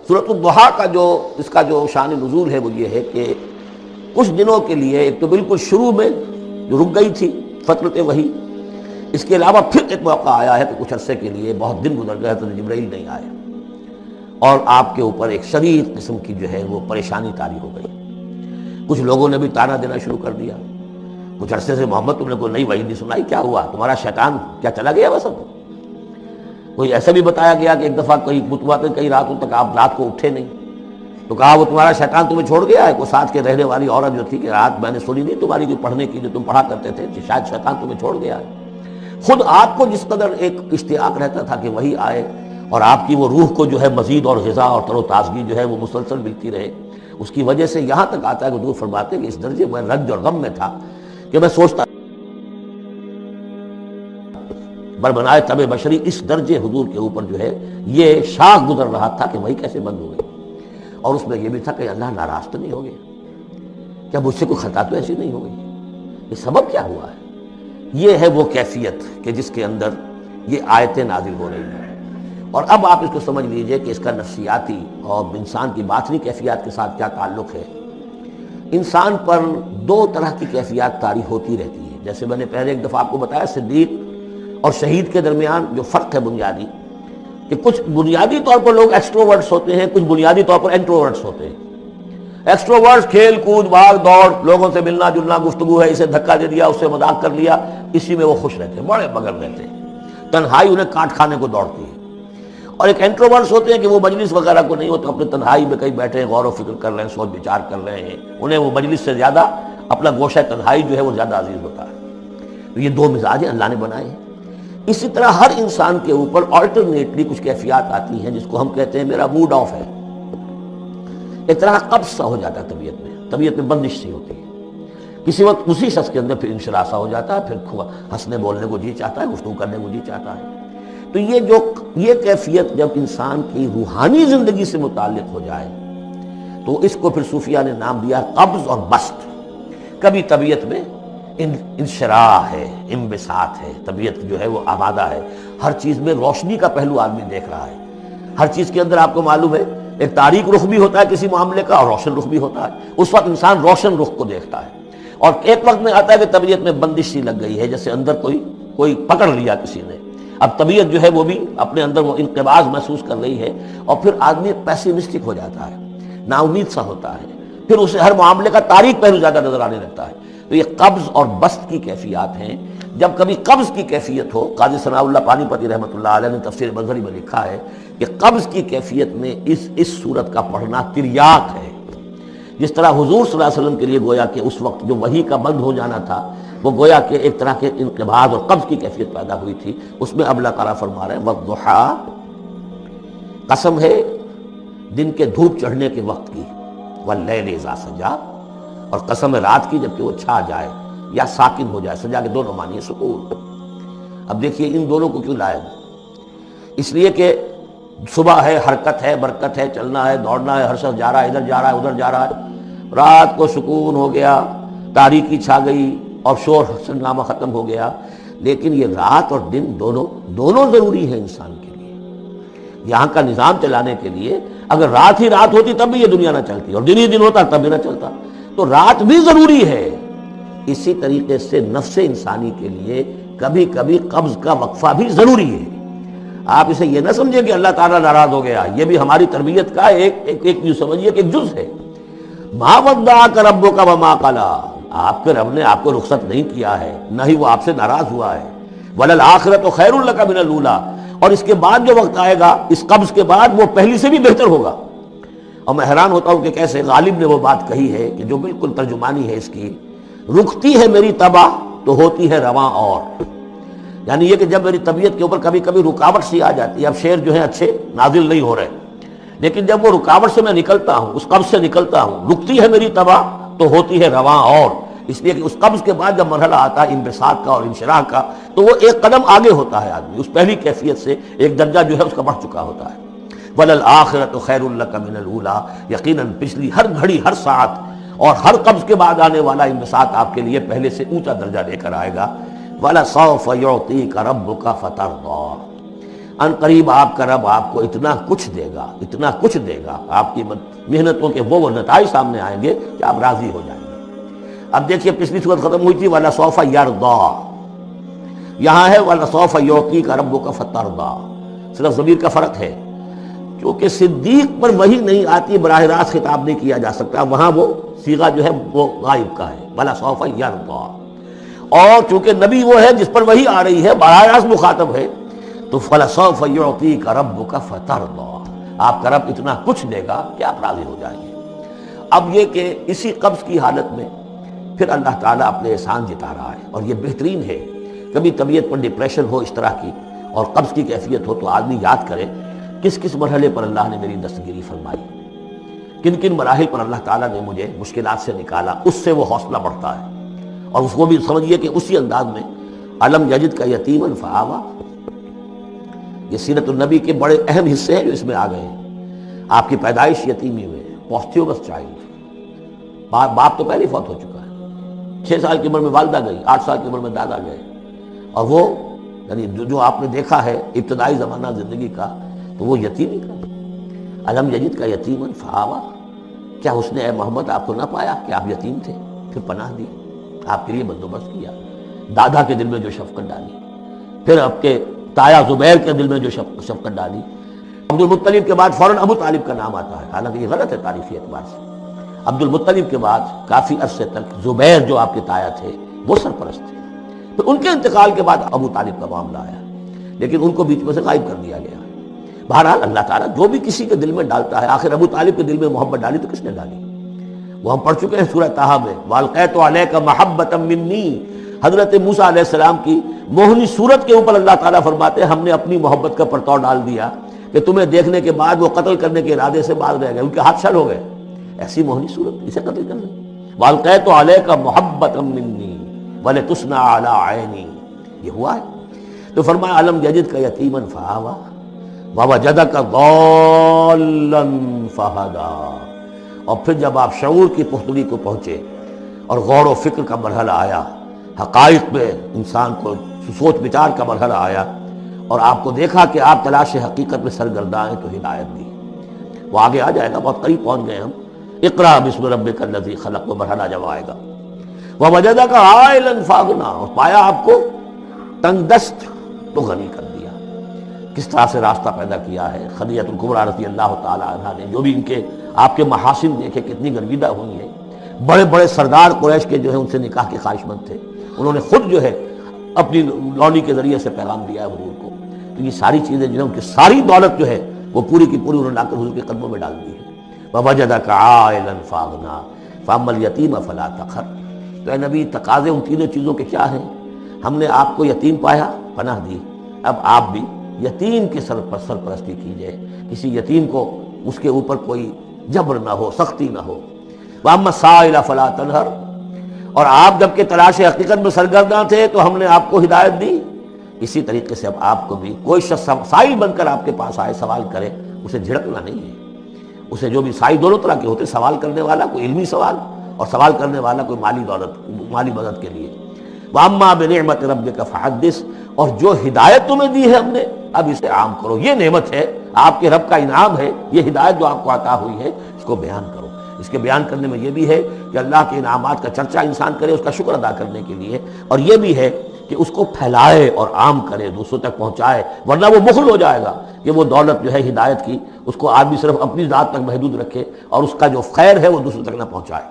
سورۃ الضحیٰ کا جو اس کا جو شان نزول ہے وہ یہ ہے کہ کچھ دنوں کے لیے ایک تو بالکل شروع میں جو رک گئی تھی فترت وحی، اس کے علاوہ پھر ایک موقع آیا ہے کہ کچھ عرصے کے لیے بہت دن گزر گئے حضرت جبرائیل نہیں آئے اور آپ کے اوپر ایک شدید قسم کی جو ہے وہ پریشانی طاری ہو گئی۔ کچھ لوگوں نے بھی تانا دینا شروع کر دیا، کچھ عرصے سے محمد تم نے کوئی نئی وحی نہیں سنائی، کیا ہوا تمہارا شیطان کیا چلا گیا بس؟ اب کوئی ایسا بھی بتایا گیا کہ ایک دفعہ کئی راتوں تک آپ رات کو اٹھے نہیں، تو کہا وہ تمہارا شیطان تمہیں چھوڑ گیا ہے۔ کوئی ساتھ کے رہنے والی عورت جو تھی کہ رات میں نے سنی نہیں تمہاری جو پڑھنے کی جو تم پڑھا کرتے تھے، شاید شیطان تمہیں چھوڑ گیا ہے۔ خود آپ کو جس قدر ایک اشتیاق رہتا تھا کہ وہی آئے اور آپ کی وہ روح کو جو ہے مزید اور غذا اور تر و تازگی جو ہے وہ مسلسل ملتی رہے، اس کی وجہ سے یہاں تک آتا ہے کہ حضور فرماتے ہیں کہ اس درجے میں رنج اور غم میں تھا کہ میں سوچتا بربنائے طبع بشری، اس درجے حضور کے اوپر جو ہے یہ شاخ گزر رہا تھا کہ وہی کیسے بند ہو گئی۔ اور اس میں یہ بھی تھا کہ اللہ ناراض تو نہیں ہو گیا، کیا مجھ سے کوئی خطا تو ایسی نہیں ہو گئی، یہ سبب کیا ہوا ہے؟ یہ ہے وہ کیفیت کہ جس کے اندر یہ آیتیں نازل ہو رہی ہیں۔ اور اب آپ اس کو سمجھ لیجئے کہ اس کا نفسیاتی اور انسان کی باطنی کیفیات کے ساتھ کیا تعلق ہے۔ انسان پر دو طرح کی کیفیات طاری ہوتی رہتی ہے، جیسے میں نے پہلے ایک دفعہ آپ کو بتایا صدیق اور شہید کے درمیان جو فرق ہے بنیادی، کہ کچھ بنیادی طور پر لوگ ایکسٹروورٹس ہوتے ہیں، کچھ بنیادی طور پر انٹروورٹس ہوتے ہیں۔ ایکسٹروورٹس کھیل کود بھاگ دوڑ، لوگوں سے ملنا جلنا، گفتگو ہے، اسے دھکا دے دیا، اس سے مذاق کر لیا، اسی میں وہ خوش رہتے ہیں، بڑے مگن رہتے ہیں، تنہائی انہیں کاٹ کھانے کو دوڑتی ہے۔ اور ایک انٹروورٹس ہوتے ہیں کہ وہ مجلس وغیرہ کو نہیں ہوتا، اپنے تنہائی میں کہیں بیٹھے ہیں، غور و فکر کر رہے ہیں، سوچ بچار کر رہے ہیں، انہیں وہ مجلس سے زیادہ اپنا گوشہ تنہائی جو ہے وہ زیادہ عزیز ہوتا ہے۔ تو یہ دو مزاج اللہ نے بنائے ہیں۔ اسی طرح ہر انسان کے اوپر آلٹرنیٹلی کچھ کیفیات آتی ہیں جس کو ہم کہتے ہیں میرا موڈ آف ہے، ایک طرح قبض سا ہو جاتا ہے طبیعت میں بندش سی ہوتی ہے، کسی وقت اسی شخص کے اندر پھر انشراح سا ہو جاتا ہے، پھر ہنسنے بولنے کو جی چاہتا ہے، گفتگو کرنے کو جی چاہتا ہے۔ تو یہ کیفیت جب انسان کی روحانی زندگی سے متعلق ہو جائے تو اس کو پھر صوفیہ نے نام دیا قبض اور بسط۔ کبھی طبیعت میں انشراح ہے، انبساط ہے، طبیعت جو ہے وہ آبادہ ہے، ہر چیز میں روشنی کا پہلو آدمی دیکھ رہا ہے، ہر چیز کے اندر آپ کو معلوم ہے ایک تاریک رخ بھی ہوتا ہے کسی معاملے کا اور روشن رخ بھی ہوتا ہے، اس وقت انسان روشن رخ کو دیکھتا ہے۔ اور ایک وقت میں آتا ہے کہ طبیعت میں بندش سی لگ گئی ہے، جیسے اندر کوئی پکڑ لیا کسی نے، اب طبیعت جو ہے وہ بھی اپنے اندر وہ انقباض محسوس کر رہی ہے، اور پھر آدمی پیسیمسٹک ہو جاتا ہے، نا امید سا ہوتا ہے، پھر اسے ہر معاملے کا تاریک پہلو زیادہ نظر آنے لگتا ہے۔ تو یہ قبض اور بسط کی کیفیات ہیں۔ جب کبھی قبض کی کیفیت ہو، قاضی ثناء اللہ پانی پتی رحمۃ اللہ علیہ نے تفسیر مظہری میں لکھا ہے کہ قبض کی کیفیت میں اس صورت کا پڑھنا تریاق ہے، جس طرح حضور صلی اللہ علیہ وسلم کے لیے گویا کہ اس وقت جو وحی کا بند ہو جانا تھا وہ گویا کہ ایک طرح کے انقباض اور قبض کی کیفیت پیدا ہوئی تھی، اس میں اب اللہ تعالیٰ فرما رہے ہیں والضحیٰ، قسم ہے دن کے دھوپ چڑھنے کے وقت کی، واللیل اذا سجا، اور قسم ہے رات کی جبکہ وہ چھا جائے یا ساکن ہو جائے، سجا کے دونوں معنی ہے سکون۔ اب دیکھیے ان دونوں کو کیوں لائے، اس لیے کہ صبح ہے، حرکت ہے، برکت ہے، چلنا ہے، دوڑنا ہے، ہر شخص جا رہا ہے، ادھر جا رہا ہے، ادھر جا رہا ہے، رات کو سکون ہو گیا، تاریکی چھا گئی اور شور ہنگامہ ختم ہو گیا۔ لیکن یہ رات اور دن دونوں ضروری ہیں انسان کے لیے، یہاں کا نظام چلانے کے لیے۔ اگر رات ہی رات ہوتی تب بھی یہ دنیا نہ چلتی، اور دن ہی دن ہوتا تب بھی نہ چلتا، تو رات بھی ضروری ہے۔ اسی طریقے سے نفس انسانی کے لیے کبھی کبھی قبض کا وقفہ بھی ضروری ہے۔ آپ اسے یہ نہ سمجھیں کہ اللہ تعالیٰ ناراض ہو گیا، یہ بھی ہماری تربیت کا ایک یوں سمجھیے کہ ایک جز ہے۔ ما ودعک ربک وما قلی، آپ کے رب نے آپ کو رخصت نہیں کیا ہے، نہ ہی وہ آپ سے ناراض ہوا ہے۔ وللآخرۃ خیر لک من الاولی، اور اس کے بعد جو وقت آئے گا اس قبض کے بعد وہ پہلی سے بھی بہتر ہوگا۔ اور میں حیران ہوتا ہوں کہ کیسے غالب نے وہ بات کہی ہے کہ جو بالکل ترجمانی ہے اس کی، رکتی ہے میری تباہ تو ہوتی ہے رواں اور، یعنی یہ کہ جب میری طبیعت کے اوپر کبھی کبھی رکاوٹ سی آ جاتی ہے، اب شعر جو ہے اچھے نازل نہیں ہو رہے، لیکن جب وہ رکاوٹ سے میں نکلتا ہوں، اس قبض سے نکلتا ہوں، رکتی ہے میری تباہ تو ہوتی ہے رواں اور، اس لیے کہ اس قبض کے بعد جب مرحلہ آتا ہے انبساط کا اور انشراح کا تو وہ ایک قدم آگے ہوتا ہے، آدمی اس پہلی کیفیت سے ایک درجہ جو ہے اس کا بڑھ چکا ہوتا ہے۔ وَلَلْآخِرَةُ خَيْرٌ لَكَ مِنَ الْأُولَىٰ، یقیناً پچھلی ہر گھڑی، ہر ساعت اور ہر قبض کے بعد آنے والا انبساط آپ کے لیے پہلے سے اونچا درجہ لے کر آئے گا۔ وَلَسَوْفَ يُعْطِيكَ رَبُّكَ فَتَرْضَىٰ، ان قریب آپ کا رب آپ کو اتنا کچھ دے گا، اتنا کچھ دے گا، آپ کی محنتوں کے وہ نتائج سامنے آئیں گے کہ آپ راضی ہو جائیں گے۔ اب دیکھیے پچھلی صورت ختم ہوئی تھی وَلَسَوْفَ يَرْضَىٰ، یہاں ہے وَلَسَوْفَ يُعْطِيكَ رَبُّكَ فَتَرْضَىٰ، صرف ضمیر کا فرق ہے، کیونکہ صدیق پر وحی نہیں آتی، براہ راست خطاب نہیں کیا جا سکتا، وہاں وہ صیغہ جو ہے وہ غائب کا ہے وَلَسَوْفَ يَرْضَىٰ، اور چونکہ نبی وہ ہے جس پر وحی آ رہی ہے، براہ راست مخاطب ہے، تو فَلَسَوْفَ يُعْطِيكَ رَبُّكَ فَتَرْضَىٰ، آپ کا رب اتنا کچھ دے گا کہ آپ راضی ہو جائیں گے۔ اب یہ کہ اسی قبض کی حالت میں پھر اللہ تعالیٰ اپنے احسان جتا رہا ہے، اور یہ بہترین ہے۔ کبھی طبیعت پر ڈپریشن ہو اس طرح کی اور قبض کی کیفیت ہو تو آدمی یاد کرے کس کس مرحلے پر اللہ نے میری دستگیری فرمائی، کن کن مراحل پر اللہ تعالیٰ نے مجھے مشکلات سے نکالا، اس سے وہ حوصلہ بڑھتا ہے۔ اور اس کو بھی سمجھیے کہ اسی انداز میں علم یجد کا یتیماً فآویٰ، یہ سیرت النبی کے بڑے اہم حصے ہیں جو اس میں آ گئے ہیں۔ آپ کی پیدائش یتیمی ہوئے، پوسٹیومس چائلڈ، باپ تو پہلے ہی فوت ہو چکا ہے، 6 سال کی عمر میں والدہ گئی، 8 سال کی عمر میں دادا گئے، اور وہ یعنی جو آپ نے دیکھا ہے ابتدائی زمانہ زندگی کا تو وہ یتیمی کا۔ علم یجد کا یتیماً فآویٰ، کیا اس نے اے محمد آپ کو نہ پایا کہ آپ یتیم تھے، پھر پناہ دی، آپ کے لیے بندوبست کیا، دادا کے دل میں جو شفقت ڈالی، پھر آپ کے تایا زبیر کے دل میں جو شفقت ڈالی۔ عبد المطلب کے بعد فوراً ابو طالب کا نام آتا ہے، حالانکہ یہ غلط ہے تاریخی اعتبار سے۔ عبد المطلب کے بعد کافی عرصے تک زبیر جو آپ کے تایا تھے وہ سرپرست تھے، پھر ان کے انتقال کے بعد ابو طالب کا معاملہ آیا، لیکن ان کو بیچ میں سے غائب کر دیا گیا۔ بہرحال اللہ تعالیٰ جو بھی کسی کے دل میں ڈالتا ہے، آخر ابو طالب کے دل میں محبت ڈالی تو کس نے ڈالی؟ وہ ہم پڑھ چکے ہیں سورہ طٰہٰ میں، وَأَلْقَيْتُ عَلَيْكَ مَحَبَّةً مِّنِّي، حضرت موسیٰ علیہ السلام کی موہنی صورت کے اوپر اللہ تعالیٰ فرماتے ہیں ہم نے اپنی محبت کا پرتو ڈال دیا کہ تمہیں دیکھنے کے بعد وہ قتل کرنے کے ارادے سے باز رہ گئے، ان کے ہاتھ چھل ہو گئے، ایسی موہنی صورت، اسے قتل کر لیں۔ وَأَلْقَيْتُ عَلَيْكَ مَحَبَّةً مِّنِّي وَلِتُصْنَعَ عَلَىٰ عَيْنِي، یہ ہوا ہے۔ تو فرمایا علم یجد کا یتیماً فآویٰ ووجدک ضالاً فہدیٰ، اور پھر جب آپ شعور کی پختگی کو پہنچے اور غور و فکر کا مرحلہ آیا، حقائق میں انسان کو سوچ بچار کا مرحلہ آیا، اور آپ کو دیکھا کہ آپ تلاش حقیقت میں سرگرداں ہیں تو ہدایت دی۔ وہ آگے آ جائے گا، بہت قریب پہنچ گئے ہم، اقرأ بسم ربک الذی خلق، وہ مرحلہ جب آئے گا۔ ووجدک عائلاً فاغنیٰ، اور پایا آپ کو تنگ دست تو غنی کر دیا۔ کس طرح سے راستہ پیدا کیا ہے۔ خدیجہ الکبریٰ رضی اللہ تعالی عنہا نے جو بھی ان کے آپ کے محاسن دیکھے، کتنی گرویدہ ہوئی ہیں۔ بڑے بڑے سردار قریش کے جو ہے ان سے نکاح کے خواہش مند تھے، انہوں نے خود جو ہے اپنی لونی کے ذریعے سے پیغام دیا ہے حضور کو۔ تو یہ ساری چیزیں جو ہے ان کی ساری دولت جو ہے وہ پوری کی پوری انہوں نے لا کر حضور کے قدموں میں ڈال دی ہے۔ وَوَجَدَكَ عَائِلًا فَأَغْنَىٰ فَأَمَّا الْيَتِيمَ فَلَا تَقْهَرْ، تو اے نبی تقاضے ان تینوں چیزوں کے کیا ہیں؟ ہم نے آپ کو یتیم پایا، پناہ دی، اب آپ بھی یتیم کی سرپرستی کیجئے، کسی یتیم کو اس کے اوپر کوئی جبر نہ ہو، سختی نہ ہو۔ وَأَمَّا السَّائِلَ فَلَا تَنْهَرْ، اور آپ جب کہ تلاش حقیقت میں سرگرداں تھے تو ہم نے آپ کو ہدایت دی، اسی طریقے سے اب آپ کو بھی کوئی شخص سائل بن کر آپ کے پاس آئے، سوال کرے، اسے جھڑکنا نہیں ہے۔ اسے جو بھی سائل دونوں طرح کے ہوتے، سوال کرنے والا کوئی علمی سوال اور سوال کرنے والا کوئی مالی دولت، مالی مدد کے لیے۔ وَأَمَّا بِنِعْمَةِ رَبِّكَ فَحَدِّثْ، اور جو ہدایت تمہیں دی ہے ہم نے اب اسے عام کرو، یہ نعمت ہے، آپ کے رب کا انعام ہے، یہ ہدایت جو آپ کو عطا ہوئی ہے اس کو بیان کرو۔ اس کے بیان کرنے میں یہ بھی ہے کہ اللہ کے انعامات کا چرچا انسان کرے اس کا شکر ادا کرنے کے لیے، اور یہ بھی ہے کہ اس کو پھیلائے اور عام کرے، دوسروں تک پہنچائے، ورنہ وہ مغل ہو جائے گا کہ وہ دولت جو ہے ہدایت کی اس کو آدمی صرف اپنی ذات تک محدود رکھے اور اس کا جو خیر ہے وہ دوسروں تک نہ پہنچائے۔